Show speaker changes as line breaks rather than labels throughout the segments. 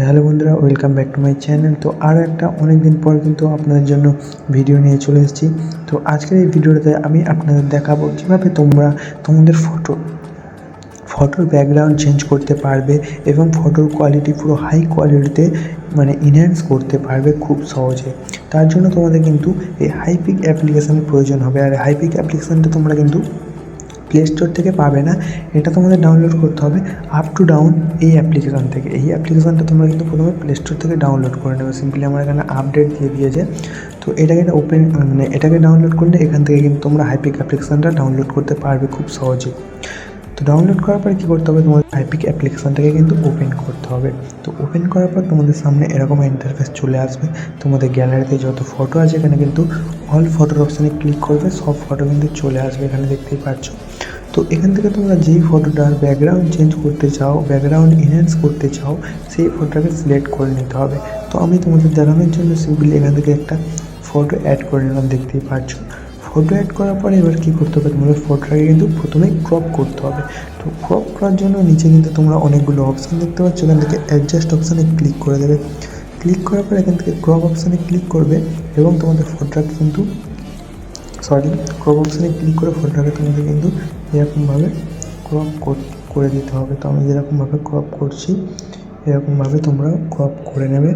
Hello বন্ধুরা, welcome back to my channel. তো আরও একটা অনেক দিন পর কিন্তু আপনাদের জন্য ভিডিও নিয়ে চলে এসেছি। তো আজকের এই ভিডিওটাতে আমি আপনাদের দেখাবো কীভাবে তোমরা তোমাদের ফটোর ব্যাকগ্রাউন্ড চেঞ্জ করতে পারবে এবং ফটোর কোয়ালিটি পুরো হাই কোয়ালিটিতে এনহ্যান্স করতে পারবে খুব সহজে। তার জন্য তোমাদের কিন্তু এই হাইপিক অ্যাপ্লিকেশানের প্রয়োজন হবে। আর হাইপিক অ্যাপ্লিকেশানটা তোমরা কিন্তু প্লে স্টোর থেকে পাবে না, এটা তোমাদের ডাউনলোড করতে হবে আপ টু ডাউন এই অ্যাপ্লিকেশান থেকে। এই অ্যাপ্লিকেশানটা তোমরা কিন্তু প্রথমে প্লে স্টোর থেকে ডাউনলোড করে নেবে। সিম্পলি আমার এখানে আপডেট দিয়ে দিয়েছে, তো এটাকে এটাকে ডাউনলোড করলে এখান থেকে কিন্তু তোমরা হাইপিক অ্যাপ্লিকেশানটা ডাউনলোড করতে পারবে খুব সহজে। তো ডাউনলোড করার পরে কী করতে হবে, তোমাদের হাইপিক অ্যাপ্লিকেশানটাকে কিন্তু ওপেন করতে হবে। তো ওপেন করার পর তোমাদের সামনে এরকম ইন্টারফেস চলে আসবে। তোমাদের গ্যালারিতে যত ফটো আছে এখানে কিন্তু অল ফটোর অপশানে ক্লিক করবে, সব ফটো কিন্তু চলে আসবে, এখানে দেখতেই পাচ্ছ। তো এখান থেকে তোমরা যেই ফটোটার ব্যাকগ্রাউন্ড চেঞ্জ করতে চাও, ব্যাকগ্রাউন্ড এনহ্যান্স করতে চাও, সেই ফটোটাকে সিলেক্ট করে নিতে হবে। তো আমি তোমাদের দেখানোর জন্য সিম্পলি এখান থেকে একটা ফটো অ্যাড করে নিলাম, দেখতেই পাচ্ছ। ফটো অ্যাড করার পরে এবার কী করতে হবে, তোমাদের ফটোটাকে কিন্তু প্রথমেই ক্রপ করতে হবে। তো ক্রপ করার জন্য নিচে কিন্তু তোমরা অনেকগুলো অপশান দেখতে পাচ্ছ, এখান থেকে অ্যাডজাস্ট অপশানে ক্লিক করে দেবে। ক্লিক করার পর এখান থেকে ক্রপ অপশানে ক্লিক করবে এবং তোমাদের ফটোটাকে কিন্তু ক্রপ অপশানে ক্লিক করে ফটোটাকে তোমাদের কিন্তু এরকমভাবে ক্রপ করে দিতে হবে। তো আমি যেরকমভাবে ক্রপ করছি এরকমভাবে তোমরা ক্রপ করে নেবে।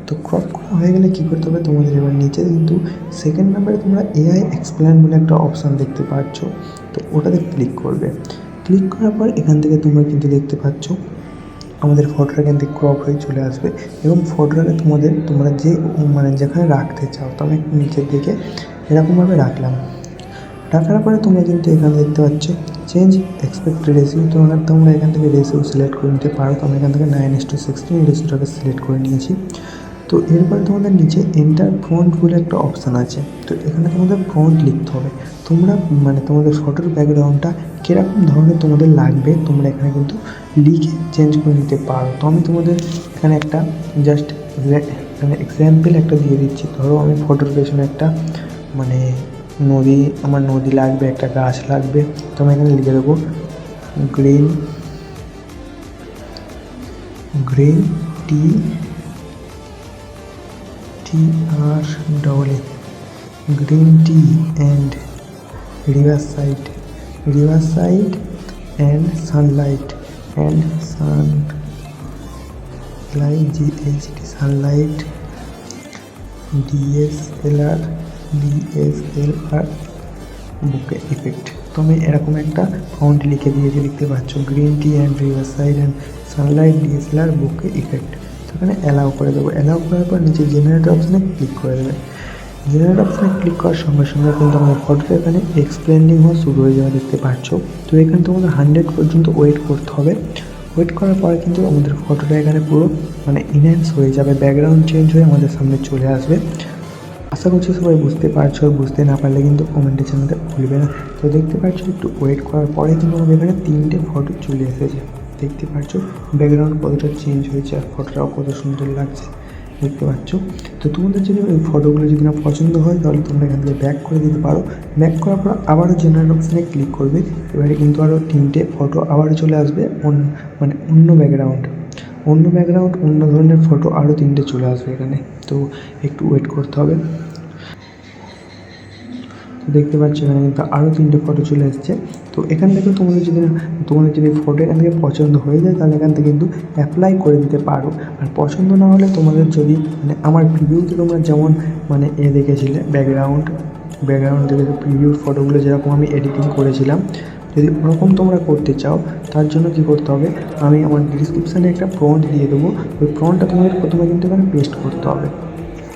তো ক্রপ করা হয়ে গেলে কী করতে হবে, তোমাদের এবার নিচে কিন্তু সেকেন্ড নাম্বারে তোমরা এআই এক্সপ্লেন বলে একটা অপশান দেখতে পাচ্ছ, তো ওটাতে ক্লিক করবে। ক্লিক করার পর এখান থেকে তোমরা কিন্তু দেখতে পাচ্ছ আমাদের ফটোটা কিন্তু ক্রপ হয়ে চলে আসবে এবং ফটোটাকে তোমরা যেখানে রাখতে চাও। তো আমি নিচের দিকে এরকমভাবে রাখলাম। রাখার পরে তোমরা কিন্তু এখানে দেখতে পাচ্ছ চেঞ্জ এক্সপেক্টেড রেশিও, তোমরা এখান থেকে রেশিও সিলেক্ট করে নিতে পারো। তো আমি এখান থেকে 9:16 রেশিওটাকে সিলেক্ট করে নিয়েছি। তো এরপরে তোমাদের নিচে এন্টার ফন্ট বলে একটা অপশান আছে, তো এখানে তোমাদের ফন্ট লিখতে হবে। তোমরা তোমাদের ফটোর ব্যাকগ্রাউন্ডটা কীরকম ধরনের তোমাদের লাগবে তোমরা এখানে কিন্তু লিখে চেঞ্জ করে নিতে পারো। তো আমি তোমাদের এখানে একটা জাস্ট এক্সাম্পল একটা দিয়ে দিচ্ছি। ধরো আমি ফটোর পেছনে একটা নদী লাগবে, একটা গাছ লাগবে। তো আমি এখানে লিখে দেবো green TREE green tea and riverside and sunlight GHD sunlight DSLR বুকে ইফেক্ট। তো আমি এরকম একটা ফন্ট লিখে দিয়েছি, দেখতে পাচ্ছ green tea and riverside and Sunlight DSLR বুকে ইফেক্ট। তো এখানে অ্যালাউ করে দেবো। অ্যালাউ করার পর নিচে জেনারেট অপশানে ক্লিক করে দেবে। জেনারেট অপশানে ক্লিক করার সঙ্গে সঙ্গে কিন্তু আমাদের ফটোটা এখানে এক্সপ্লেন্ডিং হওয়া শুরু হয়ে যাওয়া দেখতে পাচ্ছ। তো এখানে তোমাদের 100 পর্যন্ত ওয়েট করতে হবে। ওয়েট করার পরে কিন্তু আমাদের ফটোটা এখানে পুরো এনহ্যান্স হয়ে যাবে, ব্যাকগ্রাউন্ড চেঞ্জ হয়ে আমাদের সামনে চলে আসবে। আশা করছি সবাই বুঝতে পারছো, বুঝতে না পারলে কিন্তু কমেন্টে জানাতে ভুলবে না। তো দেখতে পাচ্ছ একটু ওয়েট করার পরে কিন্তু আমাদের এখানে 3টে ফটো চলে এসেছে, দেখতে পাচ্ছ ব্যাকগ্রাউন্ড কতটা চেঞ্জ হয়েছে আর ফটোটাও কত সুন্দর লাগছে, দেখতে পাচ্ছ। তো তোমাদের যদি ওই ফটোগুলো যদি না পছন্দ হয় তাহলে তোমরা এখান থেকে ব্যাক করে দিতে পারো। ব্যাক করার পর আবারও জেনারেল অপশানে ক্লিক করবে। এবারে কিন্তু আরও 3টে ফটো আবারও চলে আসবে, অন্য ব্যাকগ্রাউন্ড অন্য ধরনের ফটো আরও 3টে চলে আসবে এখানে। তো একটু ওয়েট করতে হবে। দেখতে পাচ্ছ এখানে কিন্তু আরও 3টে ফটো চলে এসছে। তো এখান থেকে তোমাদের যদি ফটো এখান থেকে পছন্দ হয়ে যায় তাহলে এখান থেকে কিন্তু অ্যাপ্লাই করে দিতে পারো। আর পছন্দ না হলে তোমাদের যদি আমার প্রিভিউতে তোমরা যেমন দেখেছিলে ব্যাকগ্রাউন্ড দেখে প্রিভিউর ফটোগুলো যেরকম আমি এডিটিং করেছিলাম, যদি ওরকম তোমরা করতে চাও তার জন্য কী করতে হবে, আমি আমার ডিসক্রিপশানে একটা প্রম্পট দিয়ে দেবো। ওই প্রম্পটটা তোমাদের প্রথমে কিন্তু এখানে পেস্ট করতে হবে।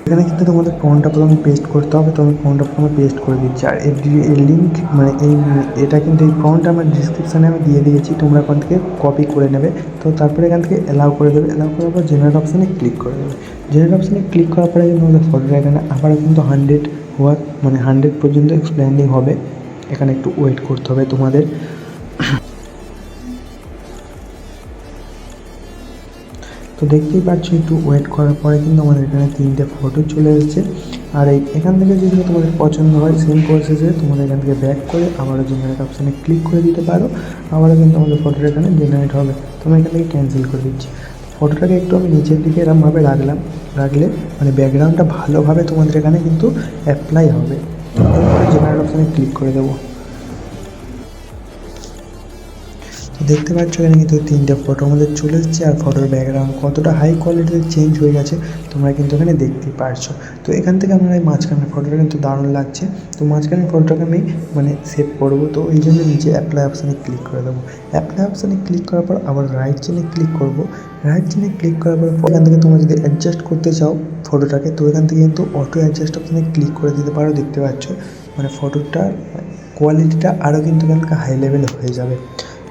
এখানে কিন্তু তোমাদের প্রম্পটটা প্রথমে পেস্ট করতে হবে। তো আমি প্রম্পটটা প্রথমে পেস্ট করে দিচ্ছি। আর এই লিঙ্ক এটা কিন্তু এই প্রম্পটটা আমার ডিসক্রিপশানে আমি দিয়ে দিয়েছি, তোমরা ওখান থেকে কপি করে নেবে। তো তারপরে এখান থেকে অ্যালাউ করে দেবে। অ্যালাউ করার পর জেনারেট অপশানে ক্লিক করে দেবে। জেনারেট অপশানে ক্লিক করার পরে কিন্তু আমাদের ফটোটা এখানে আবারও কিন্তু 100 পর্যন্ত এক্সপ্লেন্ডিং হবে। এখানে একটু ওয়েট করতে হবে তোমাদের। তো দেখতেই পাচ্ছ একটু ওয়েট করার পরে কিন্তু আমাদের এখানে 3টে ফটো চলে এসেছে। আর এখান থেকে যদি তোমাদের পছন্দ হয় সেম প্রসেসে তোমাদের এখান থেকে ব্যাক করে আবারও জেনারেট অপশানে ক্লিক করে দিতে পারো। আবারও কিন্তু আমাদের ফটোটা এখানে জেনারেট হবে। তো আমি এখান থেকে ক্যান্সেল করে দিচ্ছি। ফটোটাকে একটু আমি নিচের দিকে এরমভাবে রাখলে মানে ব্যাকগ্রাউন্ডটা ভালোভাবে তোমাদের এখানে কিন্তু অ্যাপ্লাই হবে। এরপরে জেনারেল অপশানে ক্লিক করে দেবো। তো দেখতে পাচ্ছ এখানে কিন্তু 3টে ফটো আমাদের চলে এসেছে, আর ফটোর ব্যাকগ্রাউন্ড কতটা হাই কোয়ালিটিতে চেঞ্জ হয়ে গেছে তোমরা কিন্তু এখানে দেখতেই পারছো। তো এখান থেকে আমরা এই মাঝখানের ফটোটা কিন্তু দারুণ লাগছে। তো মাঝখানের ফটোটাকে আমি মানে সেভ করবো, তো এই জন্য নিচে অ্যাপ্লাই অপশানে ক্লিক করে দেবো। অ্যাপ্লাই অপশানে ক্লিক করার পর আবার রাইট চেনে ক্লিক করবো। রাইট চেনে ক্লিক করার পর এখান থেকে তোমরা যদি অ্যাডজাস্ট করতে চাও ফটোটাকে, তো এখান থেকে কিন্তু অটো অ্যাডজাস্ট অপশানে ক্লিক করে দিতে পারো। দেখতে পাচ্ছ মানে ফটোটার কোয়ালিটিটা আরও কিন্তু এখানকে হাই লেভেলে হয়ে যাবে।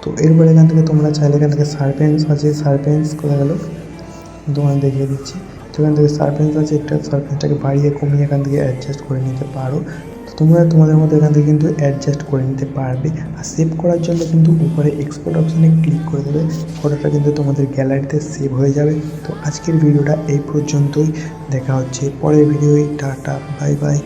তো এরপরে এখান থেকে তোমরা চাইলে এখান থেকে সারপেন্স আছে, সারপেন্স কোথায় গেল তোমাদের দেখিয়ে দিচ্ছি। তো এখান থেকে সারপেন্স আছে, একটা সারপেন্সটাকে বাড়িয়ে কমিয়ে এখান থেকে অ্যাডজাস্ট করে নিতে পারো। তো তোমরা তোমাদের মতো এখান থেকে কিন্তু অ্যাডজাস্ট করে নিতে পারবে। আর সেভ করার জন্য কিন্তু উপরে এক্সপোর্ট অপশানে ক্লিক করে দেবে, ফটোটা কিন্তু তোমাদের গ্যালারিতে সেভ হয়ে যাবে। তো আজকের ভিডিওটা এই পর্যন্তই, দেখা হচ্ছে পরের ভিডিওয়। Tata, bye bye.